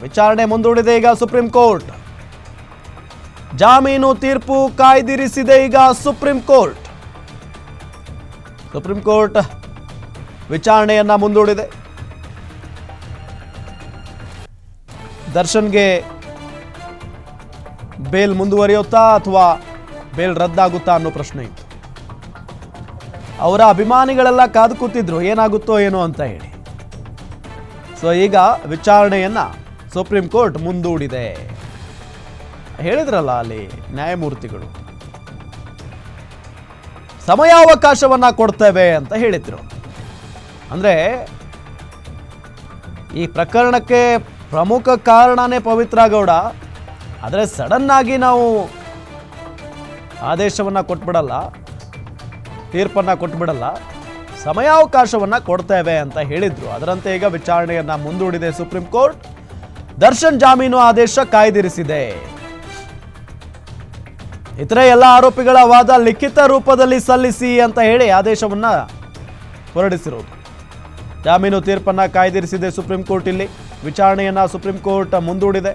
ವಿಚಾರಣೆ ಮುಂದೂಡಿದೆ ಈಗ ಸುಪ್ರೀಂ ಕೋರ್ಟ್. ಜಾಮೀನು ತೀರ್ಪು ಕಾಯ್ದಿರಿಸಿದೆ ಈಗ ಸುಪ್ರೀಂ ಕೋರ್ಟ್. ಸುಪ್ರೀಂ ಕೋರ್ಟ್ ವಿಚಾರಣೆಯನ್ನ ಮುಂದೂಡಿದೆ. ದರ್ಶನ್ಗೆ ಬೇಲ್ ಮುಂದುವರಿಯುತ್ತಾ ಅಥವಾ ಬೇಲ್ ರದ್ದಾಗುತ್ತಾ ಅನ್ನೋ ಪ್ರಶ್ನೆ ಇತ್ತು. ಅವರ ಅಭಿಮಾನಿಗಳೆಲ್ಲ ಕಾದು ಕೂತಿದ್ರು ಏನಾಗುತ್ತೋ ಏನೋ ಅಂತ ಹೇಳಿ. ಸೊ ಈಗ ವಿಚಾರಣೆಯನ್ನ ಸುಪ್ರೀಂ ಕೋರ್ಟ್ ಮುಂದೂಡಿದೆ. ಹೇಳಿದ್ರಲ್ಲ ಅಲ್ಲಿ ನ್ಯಾಯಮೂರ್ತಿಗಳು ಸಮಯಾವಕಾಶವನ್ನ ಕೊಡ್ತೇವೆ ಅಂತ ಹೇಳಿದ್ರು. ಅಂದ್ರೆ ಈ ಪ್ರಕರಣಕ್ಕೆ ಪ್ರಮುಖ ಕಾರಣನೇ ಪವಿತ್ರ ಗೌಡ. ಆದರೆ ಸಡನ್ ಆಗಿ ನಾವು ಆದೇಶವನ್ನ ಕೊಟ್ಬಿಡಲ್ಲ, ತೀರ್ಪನ್ನ ಕೊಟ್ಬಿಡಲ್ಲ, ಸಮಯಾವಕಾಶವನ್ನ ಕೊಡ್ತೇವೆ ಅಂತ ಹೇಳಿದ್ರು. ಅದರಂತೆ ಈಗ ವಿಚಾರಣೆಯನ್ನ ಮುಂದೂಡಿದೆ ಸುಪ್ರೀಂ ಕೋರ್ಟ್. ದರ್ಶನ್ ಜಾಮೀನು ಆದೇಶ ಕಾಯ್ದಿರಿಸಿದೆ. ಇತರೆ ಎಲ್ಲ ಆರೋಪಿಗಳ ವಾದ ಲಿಖಿತ ರೂಪದಲ್ಲಿ ಸಲ್ಲಿಸಿ ಅಂತ ಹೇಳಿ ಆದೇಶವನ್ನ ಹೊರಡಿಸಿರೋದು. ಜಾಮೀನು ತೀರ್ಪನ್ನ ಕಾಯ್ದಿರಿಸಿದೆ ಸುಪ್ರೀಂ ಕೋರ್ಟ್. ಇಲ್ಲಿ ವಿಚಾರಣೆಯನ್ನ ಸುಪ್ರೀಂ ಕೋರ್ಟ್ ಮುಂದೂಡಿದೆ.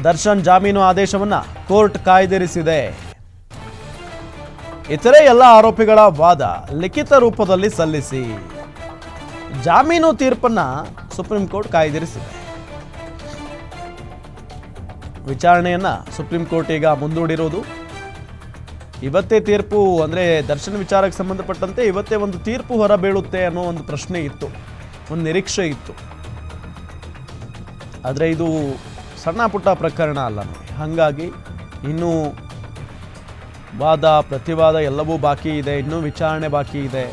ದರ್ಶನ್ ಜಾಮೀನು ಆದೇಶವನ್ನ ಕೋರ್ಟ್ ಕಾಯ್ದಿರಿಸಿದೆ. ಇತರೆ ಎಲ್ಲ ಆರೋಪಿಗಳ ವಾದ ಲಿಖಿತ ರೂಪದಲ್ಲಿ ಸಲ್ಲಿಸಿ ಜಾಮೀನು ತೀರ್ಪನ್ನ ಸುಪ್ರೀಂ ಕೋರ್ಟ್ ಕಾಯ್ದಿರಿಸಿದೆ. ವಿಚಾರಣೆಯನ್ನ ಸುಪ್ರೀಂ ಕೋರ್ಟ್ ಈಗ ಮುಂದೂಡಿರೋದು. ಇವತ್ತೇ ತೀರ್ಪು, ಅಂದ್ರೆ ದರ್ಶನ್ ವಿಚಾರಕ್ಕೆ ಸಂಬಂಧಪಟ್ಟಂತೆ ಇವತ್ತೇ ಒಂದು ತೀರ್ಪು ಹೊರಬೀಳುತ್ತೆ ಅನ್ನೋ ಒಂದು ಪ್ರಶ್ನೆ ಇತ್ತು, ಒಂದು ನಿರೀಕ್ಷೆ ಇತ್ತು. ಆದರೆ ಇದು ಸಣ್ಣ ಪುಟ್ಟ ಪ್ರಕರಣ ಅಲ್ಲ ನೋಡಿ. ಹಾಗಾಗಿ ಇನ್ನೂ ವಾದ ಪ್ರತಿವಾದ ಎಲ್ಲವೂ ಬಾಕಿ ಇದೆ, ಇನ್ನೂ ವಿಚಾರಣೆ ಬಾಕಿ ಇದೆ.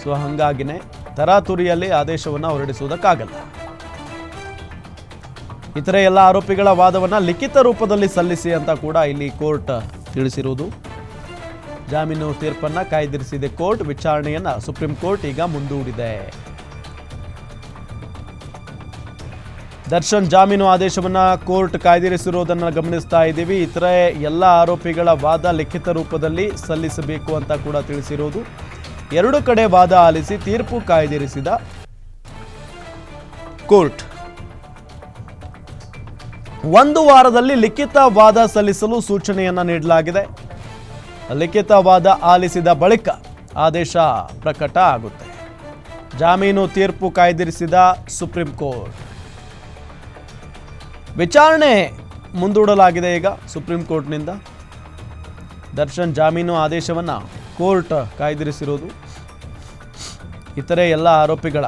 ಸೊ ಹಾಗಾಗಿನೇ ತರಾತುರಿಯಲ್ಲಿ ಆದೇಶವನ್ನು ಹೊರಡಿಸುವುದಕ್ಕಾಗಲ್ಲ. ಇತರೆ ಎಲ್ಲ ಆರೋಪಿಗಳ ವಾದವನ್ನು ಲಿಖಿತ ರೂಪದಲ್ಲಿ ಸಲ್ಲಿಸಿ ಅಂತ ಕೂಡ ಇಲ್ಲಿ ಕೋರ್ಟ್ ತಿಳಿಸಿರುವುದು. ಜಾಮೀನು ತೀರ್ಪನ್ನ ಕಾಯ್ದಿರಿಸಿದೆ ಕೋರ್ಟ್. ವಿಚಾರಣೆಯನ್ನ ಸುಪ್ರೀಂ ಕೋರ್ಟ್ ಈಗ ಮುಂದೂಡಿದೆ. ದರ್ಶನ್ ಜಾಮೀನು ಆದೇಶವನ್ನ ಕೋರ್ಟ್ ಕಾಯ್ದಿರಿಸಿರುವುದನ್ನು ಗಮನಿಸ್ತಾ ಇದ್ದೀವಿ. ಇತರೆ ಎಲ್ಲ ಆರೋಪಿಗಳ ವಾದ ಲಿಖಿತ ರೂಪದಲ್ಲಿ ಸಲ್ಲಿಸಬೇಕು ಅಂತ ಕೂಡ ತಿಳಿಸಿರುವುದು. ಎರಡು ಕಡೆ ವಾದ ಆಲಿಸಿ ತೀರ್ಪು ಕಾಯ್ದಿರಿಸಿದ ಕೋರ್ಟ್. ಒಂದು ವಾರದಲ್ಲಿ ಲಿಖಿತ ವಾದ ಸಲ್ಲಿಸಲು ಸೂಚನೆಯನ್ನ ನೀಡಲಾಗಿದೆ. ಲಿಖಿತ ವಾದ ಆಲಿಸಿದ ಬಳಿಕ ಆದೇಶ ಪ್ರಕಟ ಆಗುತ್ತೆ. ಜಾಮೀನು ತೀರ್ಪು ಕಾಯ್ದಿರಿಸಿದ ಸುಪ್ರೀಂ ಕೋರ್ಟ್. ವಿಚಾರಣೆ ಮುಂದೂಡಲಾಗಿದೆ ಈಗ ಸುಪ್ರೀಂ ಕೋರ್ಟ್ನಿಂದ. ದರ್ಶನ್ ಜಾಮೀನು ಆದೇಶವನ್ನ ಕೋರ್ಟ್ ಕಾಯ್ದಿರಿಸಿರುವುದು. ಇತರೆ ಎಲ್ಲ ಆರೋಪಿಗಳ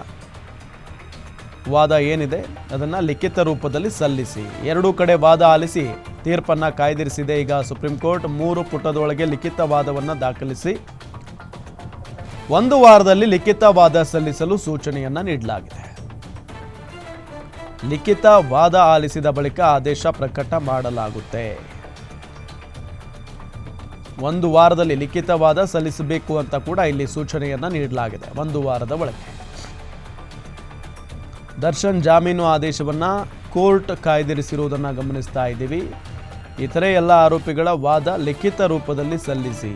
ವಾದ ಏನಿದೆ ಅದನ್ನು ಲಿಖಿತ ರೂಪದಲ್ಲಿ ಸಲ್ಲಿಸಿ ಎರಡೂ ಕಡೆ ವಾದ ಆಲಿಸಿ ತೀರ್ಪನ್ನು ಕಾಯ್ದಿರಿಸಿದೆ ಈಗ ಸುಪ್ರೀಂ ಕೋರ್ಟ್. 3 ಪುಟದೊಳಗೆ ಲಿಖಿತ ವಾದವನ್ನು ದಾಖಲಿಸಿ ಒಂದು ವಾರದಲ್ಲಿ ಲಿಖಿತ ವಾದ ಸಲ್ಲಿಸಲು ಸೂಚನೆಯನ್ನ ನೀಡಲಾಗಿದೆ. ಲಿಖಿತ ವಾದ ಆಲಿಸಿದ ಬಳಿಕ ಆದೇಶ ಪ್ರಕಟ ಮಾಡಲಾಗುತ್ತೆ. ಒಂದು ವಾರದಲ್ಲಿ ಲಿಖಿತ ವಾದ ಸಲ್ಲಿಸಬೇಕು ಅಂತ ಕೂಡ ಇಲ್ಲಿ ಸೂಚನೆಯನ್ನ ನೀಡಲಾಗಿದೆ. ಒಂದು ವಾರದ ಒಳಗೆ ದರ್ಶನ್ ಜಾಮೀನು ಆದೇಶವನ್ನ ಕೋರ್ಟ್ ಕಾಯ್ದಿರಿಸಿರುವುದನ್ನು ಗಮನಿಸ್ತಾ ಇದ್ದೀವಿ. ಇತರೆ ಎಲ್ಲ ಆರೋಪಿಗಳ ವಾದ ಲಿಖಿತ ರೂಪದಲ್ಲಿ ಸಲ್ಲಿಸಿ